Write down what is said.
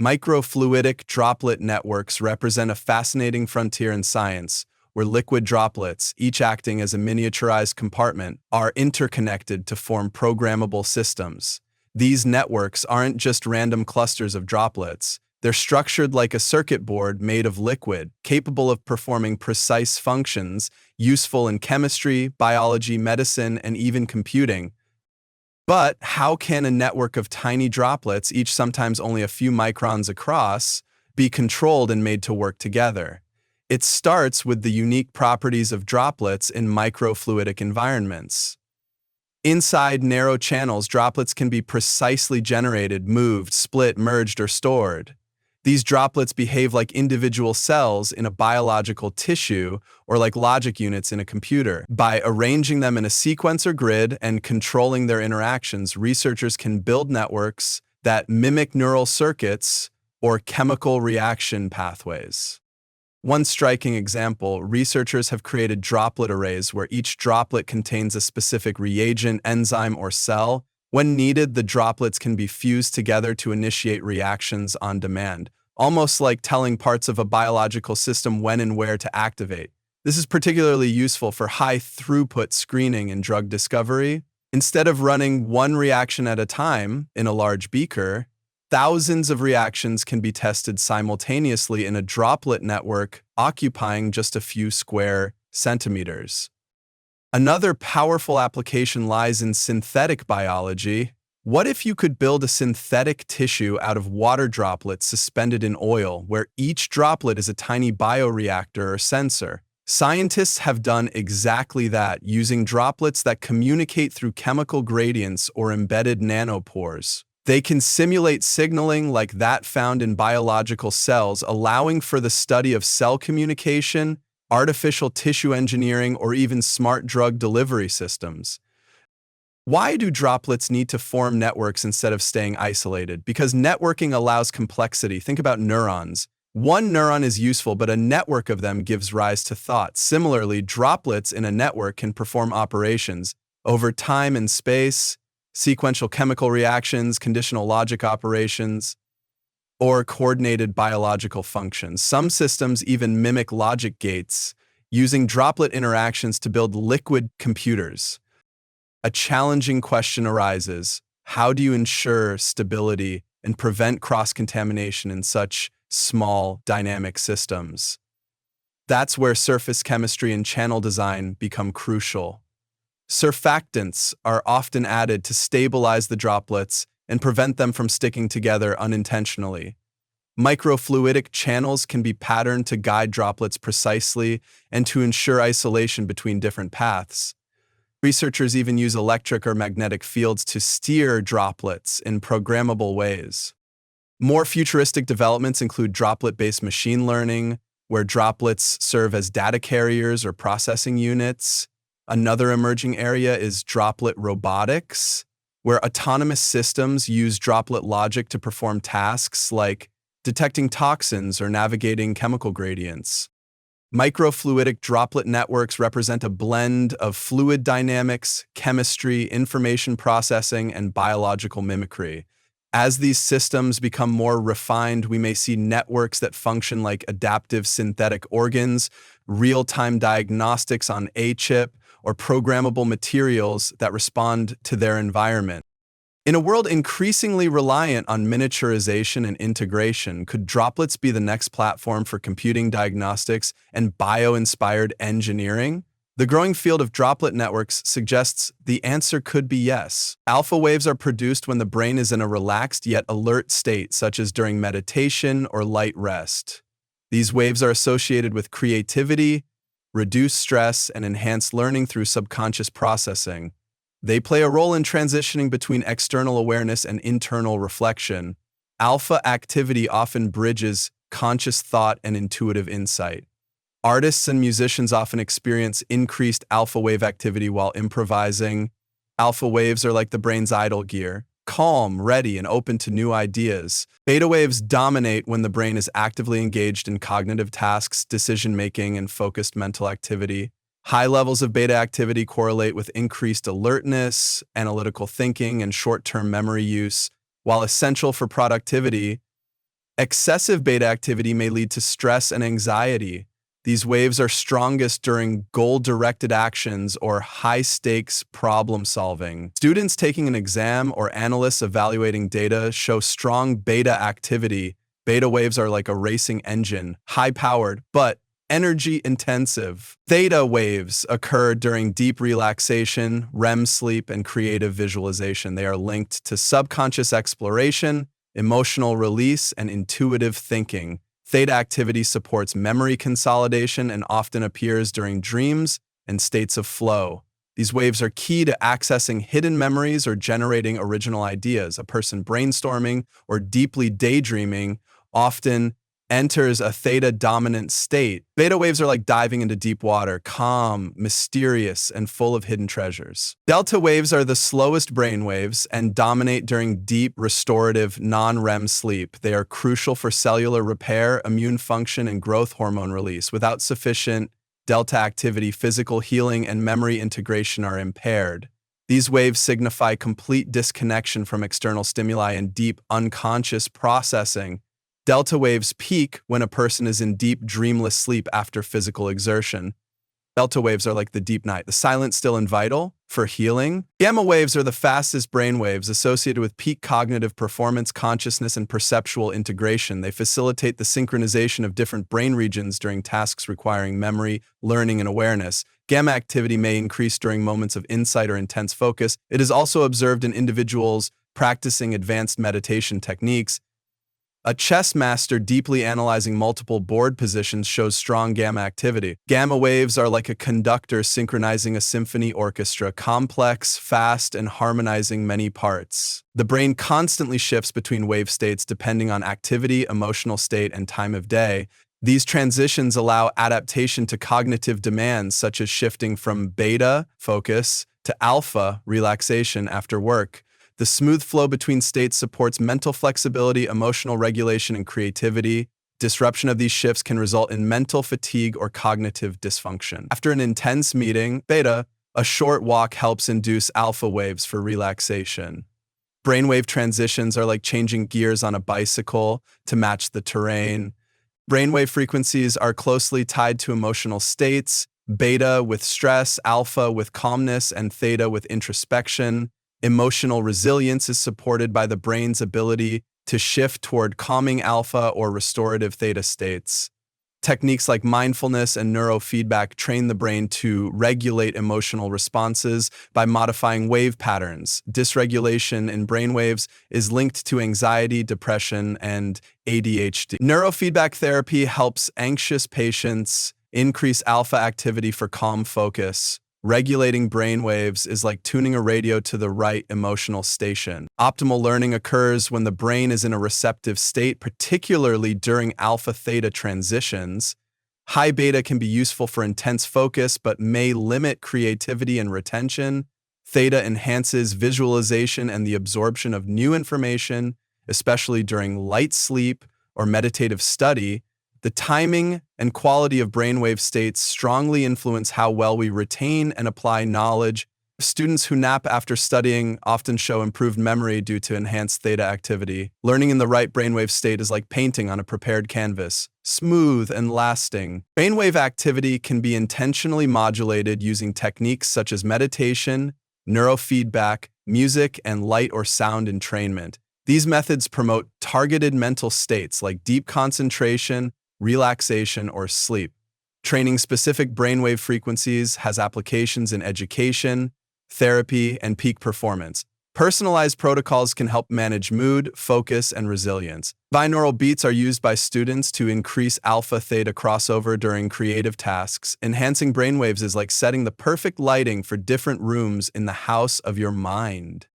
Microfluidic droplet networks represent a fascinating frontier in science, where liquid droplets, each acting as a miniaturized compartment, are interconnected to form programmable systems. These networks aren't just random clusters of droplets. They're structured like a circuit board made of liquid, capable of performing precise functions, useful in chemistry, biology, medicine, and even computing. But how can a network of tiny droplets, each sometimes only a few microns across, be controlled and made to work together? It starts with the unique properties of droplets in microfluidic environments. Inside narrow channels, droplets can be precisely generated, moved, split, merged, or stored. These droplets behave like individual cells in a biological tissue or like logic units in a computer. By arranging them in a sequencer grid and controlling their interactions, researchers can build networks that mimic neural circuits or chemical reaction pathways. One striking example, researchers have created droplet arrays where each droplet contains a specific reagent, enzyme, or cell. When needed, the droplets can be fused together to initiate reactions on demand, almost like telling parts of a biological system when and where to activate. This is particularly useful for high-throughput screening and drug discovery. Instead of running one reaction at a time in a large beaker, thousands of reactions can be tested simultaneously in a droplet network occupying just a few square centimeters. Another powerful application lies in synthetic biology. What if you could build a synthetic tissue out of water droplets suspended in oil, where each droplet is a tiny bioreactor or sensor? Scientists have done exactly that, using droplets that communicate through chemical gradients or embedded nanopores. They can simulate signaling like that found in biological cells, allowing for the study of cell communication, artificial tissue engineering, or even smart drug delivery systems. Why do droplets need to form networks instead of staying isolated? Because networking allows complexity. Think about neurons. One neuron is useful, but a network of them gives rise to thought. Similarly, droplets in a network can perform operations over time and space, sequential chemical reactions, conditional logic operations, or coordinated biological functions. Some systems even mimic logic gates, using droplet interactions to build liquid computers. A challenging question arises: how do you ensure stability and prevent cross-contamination in such small, dynamic systems? That's where surface chemistry and channel design become crucial. Surfactants are often added to stabilize the droplets and prevent them from sticking together unintentionally. Microfluidic channels can be patterned to guide droplets precisely and to ensure isolation between different paths. Researchers even use electric or magnetic fields to steer droplets in programmable ways. More futuristic developments include droplet-based machine learning, where droplets serve as data carriers or processing units. Another emerging area is droplet robotics, where autonomous systems use droplet logic to perform tasks like detecting toxins or navigating chemical gradients. Microfluidic droplet networks represent a blend of fluid dynamics, chemistry, information processing, and biological mimicry. As these systems become more refined, we may see networks that function like adaptive synthetic organs, real-time diagnostics on a chip, or programmable materials that respond to their environment. In a world increasingly reliant on miniaturization and integration, could droplets be the next platform for computing diagnostics and bio-inspired engineering? The growing field of droplet networks suggests the answer could be yes. Alpha waves are produced when the brain is in a relaxed yet alert state, such as during meditation or light rest. These waves are associated with creativity, reduced stress, and enhanced learning through subconscious processing. They play a role in transitioning between external awareness and internal reflection. Alpha activity often bridges conscious thought and intuitive insight. Artists and musicians often experience increased alpha wave activity while improvising. Alpha waves are like the brain's idle gear, calm, ready, and open to new ideas. Beta waves dominate when the brain is actively engaged in cognitive tasks, decision-making, and focused mental activity. High levels of beta activity correlate with increased alertness, analytical thinking, and short-term memory use. While essential for productivity, Excessive beta activity may lead to stress and anxiety. These waves are strongest during goal-directed actions or high-stakes problem-solving. Students taking an exam or analysts evaluating data show strong beta activity. Beta waves are like a racing engine, high-powered, but energy-intensive. Theta waves occur during deep relaxation, REM sleep, and creative visualization. They are linked to subconscious exploration, emotional release, and intuitive thinking. Theta activity supports memory consolidation and often appears during dreams and states of flow. These waves are key to accessing hidden memories or generating original ideas. A person brainstorming or deeply daydreaming often enters a theta-dominant state. Beta waves are like diving into deep water, calm, mysterious, and full of hidden treasures. Delta waves are the slowest brain waves and dominate during deep, restorative, non-REM sleep. They are crucial for cellular repair, immune function, and growth hormone release. Without sufficient delta activity, physical healing and memory integration are impaired. These waves signify complete disconnection from external stimuli and deep unconscious processing. Delta waves peak when a person is in deep, dreamless sleep after physical exertion. Delta waves are like the deep night, the silent, still, and vital for healing. Gamma waves are the fastest brain waves associated with peak cognitive performance, consciousness, and perceptual integration. They facilitate the synchronization of different brain regions during tasks requiring memory, learning, and awareness. Gamma activity may increase during moments of insight or intense focus. It is also observed in individuals practicing advanced meditation techniques. A chess master deeply analyzing multiple board positions shows strong gamma activity. Gamma waves are like a conductor synchronizing a symphony orchestra, complex, fast, and harmonizing many parts. The brain constantly shifts between wave states depending on activity, emotional state, and time of day. These transitions allow adaptation to cognitive demands such as shifting from beta, focus, to alpha, relaxation after work. The smooth flow between states supports mental flexibility, emotional regulation, and creativity. Disruption of these shifts can result in mental fatigue or cognitive dysfunction. After an intense meeting, beta, a short walk helps induce alpha waves for relaxation. Brainwave transitions are like changing gears on a bicycle to match the terrain. Brainwave frequencies are closely tied to emotional states, beta with stress, alpha with calmness, and theta with introspection. Emotional resilience is supported by the brain's ability to shift toward calming alpha or restorative theta states. Techniques like mindfulness and neurofeedback train the brain to regulate emotional responses by modifying wave patterns. Dysregulation in brainwaves is linked to anxiety, depression, and ADHD. Neurofeedback therapy helps anxious patients increase alpha activity for calm focus. Regulating brainwaves is like tuning a radio to the right emotional station. Optimal learning occurs when the brain is in a receptive state, particularly during alpha-theta transitions. High beta can be useful for intense focus, but may limit creativity and retention. Theta enhances visualization and the absorption of new information, especially during light sleep or meditative study. The timing and quality of brainwave states strongly influence how well we retain and apply knowledge. Students who nap after studying often show improved memory due to enhanced theta activity. Learning in the right brainwave state is like painting on a prepared canvas, smooth and lasting. Brainwave activity can be intentionally modulated using techniques such as meditation, neurofeedback, music, and light or sound entrainment. These methods promote targeted mental states like deep concentration, relaxation, or sleep. Training specific brainwave frequencies has applications in education, therapy, and peak performance. Personalized protocols can help manage mood, focus, and resilience. Binaural beats are used by students to increase alpha-theta crossover during creative tasks. Enhancing brainwaves is like setting the perfect lighting for different rooms in the house of your mind.